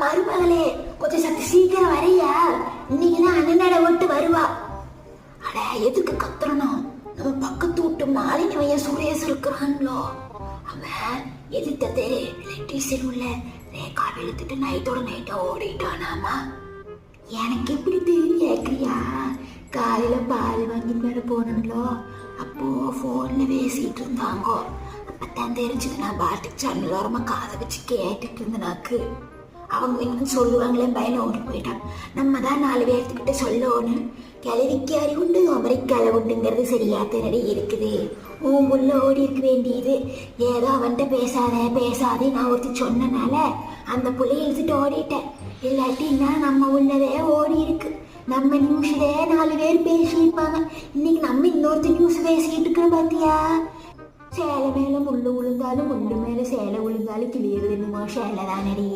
மருமகளே, கொஞ்சம் சத்து சீக்கிரம் வரையா. இன்னைக்குதான் அண்ணனோட விட்டு வருவா. அட எதுக்கு கத்துறணும்? நம்ம பக்கத்து விட்டு மாலினி பையன் சுரேஷ் இருக்கிறான்லோ, அவன் எதிர்த்தது எலக்ட்ரிஷியன் உள்ள ரேகா வெளுத்துட்டு நைட்டோட நைட்டா ஓடிட்டானாமா. எனக்கு எப்படி தெரியும் கேட்குறியா? காலையில பால் வாங்கிட்டு வர போனோம்லோ, அப்போ போன்ல பேசிட்டு இருந்தாங்கோ. அப்பதான் தெரிஞ்சது. நான் பாட்டுக்கு சன்னலோரமா காதை வச்சு கேட்டுட்டு இருந்தனாக்கு. அவங்க இன்னும் சொல்லுவாங்களே பையனை ஓடி போயிட்டான். நம்ம தான் 4 பேர்த்துக்கிட்ட சொல்லணும். கிளவிக்கு அறிவுண்டு அவரைக்கு அளவுண்டுங்கிறது சரியா திரடி இருக்குது. உன் உள்ள ஓடி இருக்க வேண்டியது. ஏதோ அவன்கிட்ட பேசாதே நான் ஒருத்தி சொன்னனால அந்த புள்ளைய எழுதிட்டு ஓடிட்டேன். இல்லாட்டின்னா நம்ம உள்ளதே ஓடி இருக்கு. நம்ம நியூஸ்லே 4 பேர் பேசியிருப்பாங்க. இன்னைக்கு நம்ம இன்னொருத்த நியூஸ் பேசிட்டு இருக்கிறோம் பாத்தியா? சேலை மேல முள்ளு விழுந்தாலும் முள்ளு மேல சேலை விழுந்தாலும் கிளியறது என்னமோ சேலை தானடி.